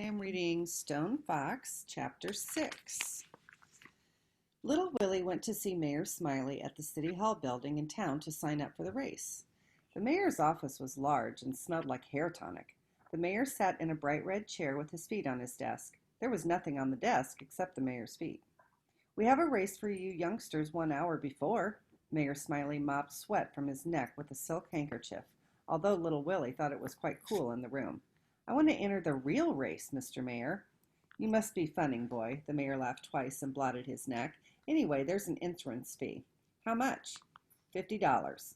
am reading Stone Fox, Chapter 6. Little Willie went to see Mayor Smiley at the City Hall building in town to sign up for the race. The mayor's office was large and smelled like hair tonic. The mayor sat in a bright red chair with his feet on his desk. There was nothing on the desk except the mayor's feet. "We have a race for you youngsters 1 hour before." Mayor Smiley mopped sweat from his neck with a silk handkerchief, although Little Willie thought it was quite cool in the room. "I want to enter the real race, Mr. Mayor." "You must be funning, boy." The mayor laughed twice and blotted his neck. "Anyway, there's an entrance fee." "How much?" $50.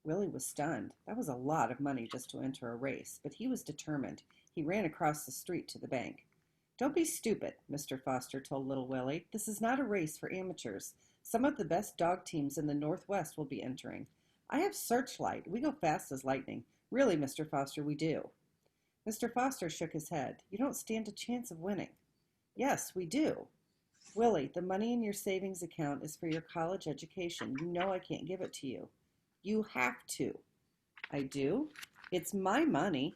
Willie was stunned. That was a lot of money just to enter a race, but he was determined. He ran across the street to the bank. "Don't be stupid," Mr. Foster told Little Willie. "This is not a race for amateurs. Some of the best dog teams in the Northwest will be entering. I have Searchlight. We go fast as lightning. Really, Mr. Foster, we do." Mr. Foster shook his head. "You don't stand a chance of winning." "Yes, we do." "Willie, the money in your savings account is for your college education. You know I can't give it to you." "You have to." "I do? It's my money."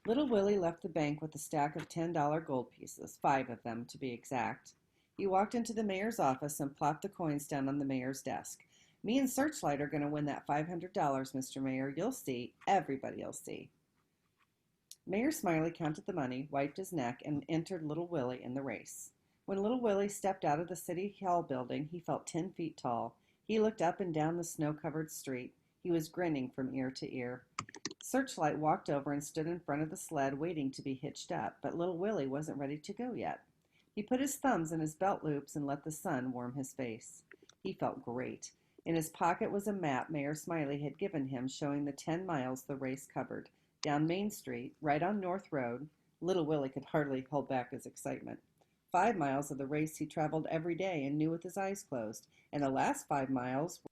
Little Willie left the bank with a stack of $10 gold pieces, 5 of them to be exact. He walked into the mayor's office and plopped the coins down on the mayor's desk. "Me and Searchlight are going to win that $500, Mr. Mayor. You'll see. Everybody'll see." Mayor Smiley counted the money, wiped his neck, and entered Little Willie in the race. When Little Willie stepped out of the City Hall building, he felt 10 feet tall. He looked up and down the snow-covered street. He was grinning from ear to ear. Searchlight walked over and stood in front of the sled waiting to be hitched up, but Little Willie wasn't ready to go yet. He put his thumbs in his belt loops and let the sun warm his face. He felt great. In his pocket was a map Mayor Smiley had given him showing the 10 miles the race covered. Down Main Street, right on North Road, Little Willie could hardly hold back his excitement. 5 miles of the race he traveled every day and knew with his eyes closed, and the last 5 miles were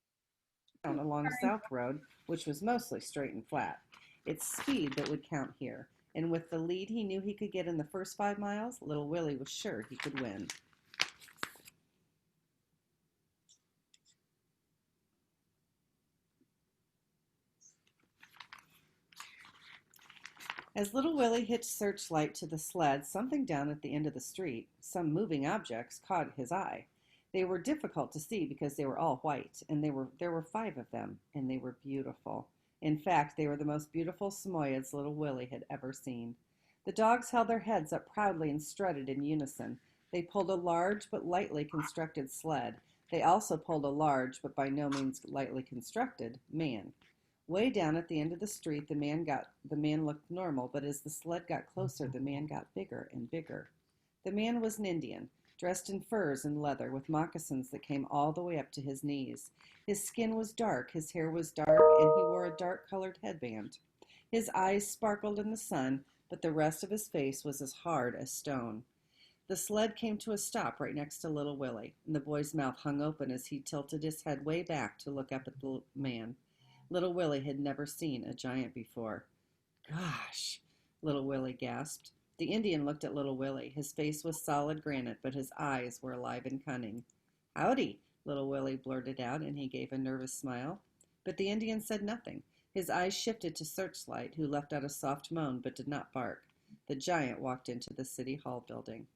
down along South Road, which was mostly straight and flat. It's speed that would count here, and with the lead he knew he could get in the first 5 miles, Little Willie was sure he could win. As Little Willie hitched Searchlight to the sled, something down at the end of the street, some moving objects, caught his eye. They were difficult to see because they were all white, and there were 5 of them, and they were beautiful. In fact, they were the most beautiful Samoyeds Little Willie had ever seen. The dogs held their heads up proudly and strutted in unison. They pulled a large but lightly constructed sled. They also pulled a large, but by no means lightly constructed, man. Way down at the end of the street, the man looked normal, but as the sled got closer, the man got bigger and bigger. The man was an Indian, dressed in furs and leather, with moccasins that came all the way up to his knees. His skin was dark, his hair was dark, and he wore a dark-colored headband. His eyes sparkled in the sun, but the rest of his face was as hard as stone. The sled came to a stop right next to Little Willie, and the boy's mouth hung open as he tilted his head way back to look up at the man. Little Willie had never seen a giant before. "Gosh," Little Willie gasped. The Indian looked at Little Willie. His face was solid granite, but his eyes were alive and cunning. "Howdy," Little Willie blurted out, and he gave a nervous smile. But the Indian said nothing. His eyes shifted to Searchlight, who let out a soft moan but did not bark. The giant walked into the City Hall building.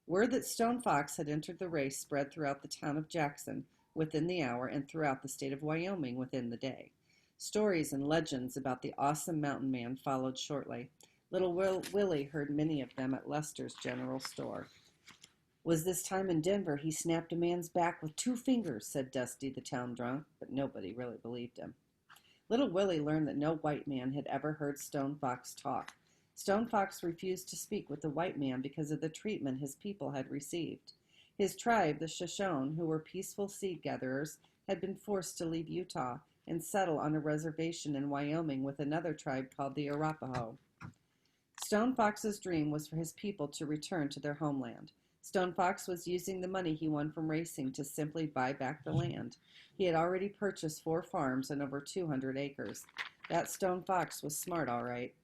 Word that Stone Fox had entered the race spread throughout the town of Jackson within the hour and throughout the state of Wyoming within the day. Stories and legends about the awesome mountain man followed shortly. Little Willie heard many of them at Lester's General Store. "Was this time in Denver he snapped a man's back with 2 fingers, said Dusty the town drunk, but nobody really believed him. Little Willie learned that no white man had ever heard Stone Fox talk. Stone Fox refused to speak with the white man because of the treatment his people had received. His tribe, the Shoshone, who were peaceful seed gatherers, had been forced to leave Utah and settle on a reservation in Wyoming with another tribe called the Arapaho. Stone Fox's dream was for his people to return to their homeland. Stone Fox was using the money he won from racing to simply buy back the land. He had already purchased 4 farms and over 200 acres. That Stone Fox was smart, all right.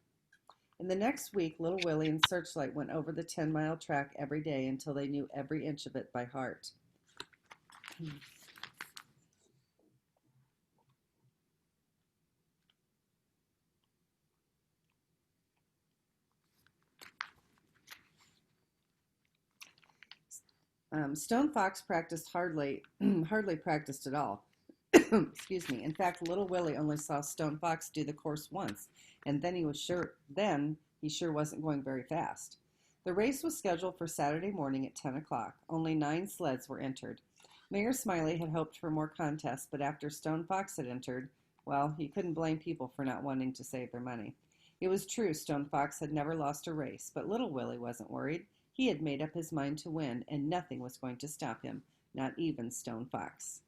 In the next week, Little Willie and Searchlight went over the 10-mile track every day until they knew every inch of it by heart. Stone Fox practiced hardly, hardly practiced at all. Excuse me. In fact, little Willie only saw Stone Fox do the course once, and then he sure wasn't going very fast. The race was scheduled for Saturday morning at 10 o'clock. Only 9 sleds were entered. Mayor Smiley had hoped for more contests, but after Stone Fox had entered, well, you couldn't blame people for not wanting to save their money. It was true Stone Fox had never lost a race, but little Willie wasn't worried. He had made up his mind to win, and nothing was going to stop him, not even Stone Fox.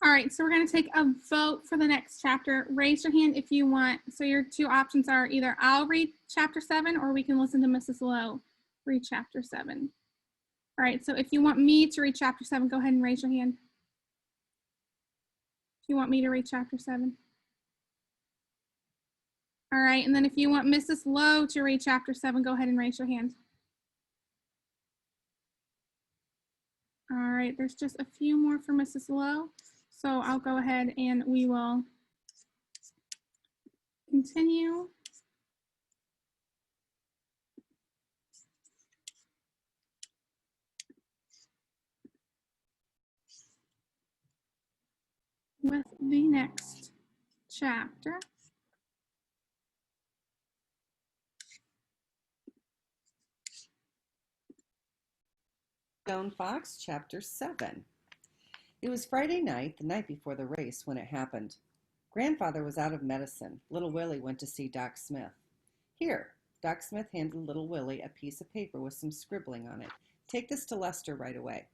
All right, so we're going to take a vote for the next chapter. Raise your hand if you want. So your two options are either I'll read chapter 7 or we can listen to Mrs. Lowe read chapter 7. All right, so if you want me to read chapter 7, go ahead and raise your hand. If you want me to read chapter 7. All right, and then if you want Mrs. Lowe to read chapter 7, go ahead and raise your hand. All right, there's just a few more for Mrs. Lowe. So I'll go ahead and we will continue. With the next chapter. Stone Fox, Chapter 7. It was Friday night, the night before the race, when it happened. Grandfather was out of medicine. Little Willie went to see Doc Smith. Here, Doc Smith handed little Willie a piece of paper with some scribbling on it. Take this to Lester right away.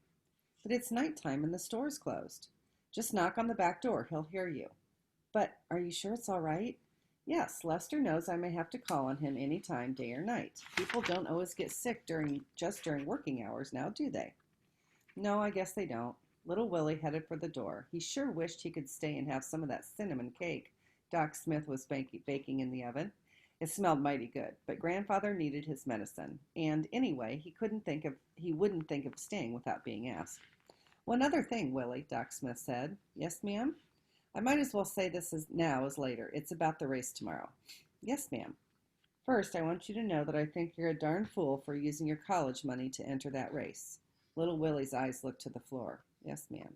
But it's nighttime and the store's closed. Just knock on the back door. He'll hear you. But are you sure it's all right? Yes, Lester knows I may have to call on him any time, day or night. People don't always get sick just during working hours now, do they? No, I guess they don't. Little Willie headed for the door. He sure wished he could stay and have some of that cinnamon cake Doc Smith was baking in the oven. It smelled mighty good, but Grandfather needed his medicine, and anyway, he wouldn't think of staying without being asked. One other thing, Willie, Doc Smith said. Yes, ma'am? I might as well say this now as later. It's about the race tomorrow. Yes, ma'am. First, I want you to know that I think you're a darn fool for using your college money to enter that race. Little Willie's eyes looked to the floor. Yes, ma'am.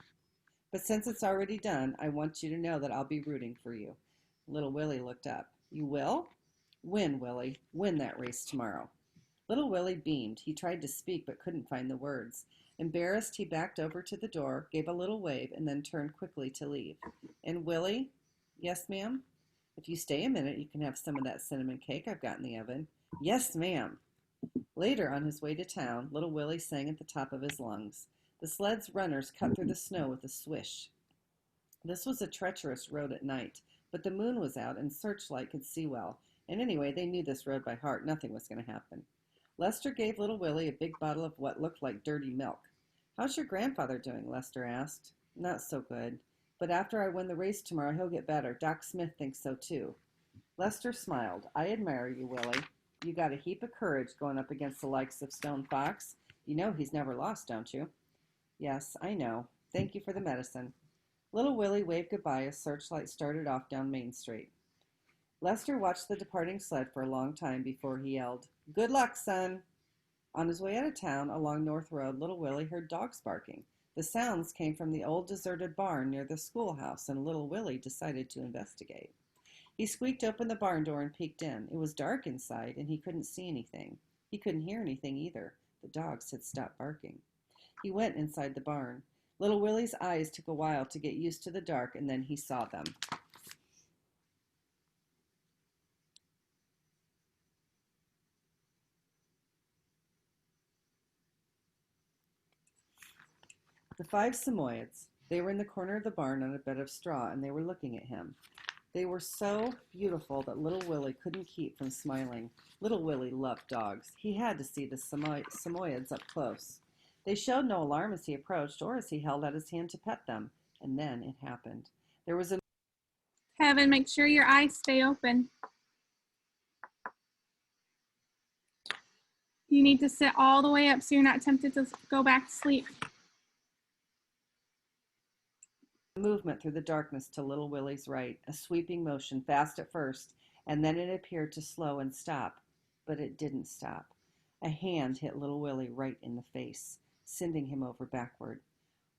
But since it's already done, I want you to know that I'll be rooting for you. Little Willie looked up. You will? Win, Willie. Win that race tomorrow. Little Willie beamed. He tried to speak but couldn't find the words. Embarrassed, he backed over to the door, gave a little wave, and then turned quickly to leave. And Willie? Yes, ma'am? If you stay a minute, you can have some of that cinnamon cake I've got in the oven. Yes, ma'am. Later, on his way to town, little Willie sang at the top of his lungs. The sled's runners cut through the snow with a swish. This was a treacherous road at night, but the moon was out and Searchlight could see well. And anyway, they knew this road by heart. Nothing was going to happen. Lester gave little Willie a big bottle of what looked like dirty milk. How's your grandfather doing? Lester asked. Not so good. But after I win the race tomorrow, he'll get better. Doc Smith thinks so too. Lester smiled. I admire you, Willie. You got a heap of courage going up against the likes of Stone Fox. You know he's never lost, don't you? Yes, I know. Thank you for the medicine. Little Willie waved goodbye as Searchlight started off down Main Street. Lester watched the departing sled for a long time before he yelled, Good luck, son! On his way out of town along North Road, little Willie heard dogs barking. The sounds came from the old deserted barn near the schoolhouse, and little Willie decided to investigate. He squeaked open the barn door and peeked in. It was dark inside, and he couldn't see anything. He couldn't hear anything either. The dogs had stopped barking. He went inside the barn. Little Willie's eyes took a while to get used to the dark, and then he saw them. The 5 Samoyeds. They were in the corner of the barn on a bed of straw, and they were looking at him. They were so beautiful that little Willie couldn't keep from smiling. Little Willie loved dogs. He had to see the Samoyeds up close. They showed no alarm as he approached or as he held out his hand to pet them. And then it happened. There was a... Kevin, make sure your eyes stay open. You need to sit all the way up so you're not tempted to go back to sleep. movement through the darkness to little Willie's right, a sweeping motion, fast at first, and then it appeared to slow and stop. But it didn't stop. A hand hit little Willie right in the face, sending him over backward.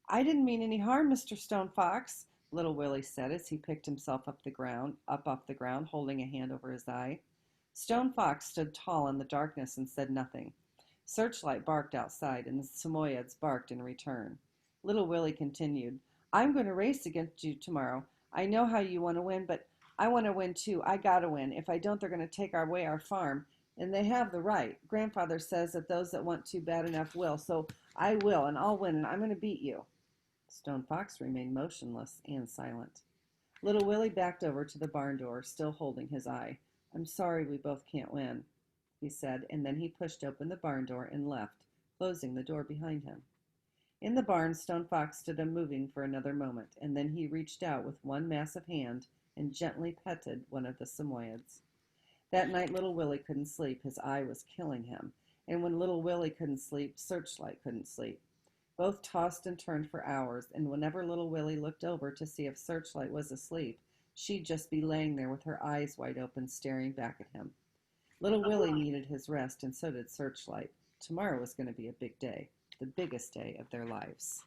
I didn't mean any harm, Mr. Stone Fox, little Willie said as he picked himself up off the ground, holding a hand over his eye. Stone Fox stood tall in the darkness and said nothing. Searchlight barked outside, and the Samoyeds barked in return. Little Willie continued, I'm going to race against you tomorrow. I know how you want to win, but I want to win too. I gotta win. If I don't, they're going to take away our farm. And they have the right. Grandfather says that those that want to bad enough will. So I will, and I'll win, and I'm going to beat you. Stone Fox remained motionless and silent. Little Willie backed over to the barn door, still holding his eye. I'm sorry we both can't win, he said, and then he pushed open the barn door and left, closing the door behind him. In the barn, Stone Fox stood unmoving for another moment, and then he reached out with one massive hand and gently petted one of the Samoyeds. That night, little Willie couldn't sleep. His eye was killing him. And when little Willie couldn't sleep, Searchlight couldn't sleep. Both tossed and turned for hours, and whenever little Willie looked over to see if Searchlight was asleep, she'd just be laying there with her eyes wide open, staring back at him. Little Willie needed his rest, and so did Searchlight. Tomorrow was going to be a big day, the biggest day of their lives.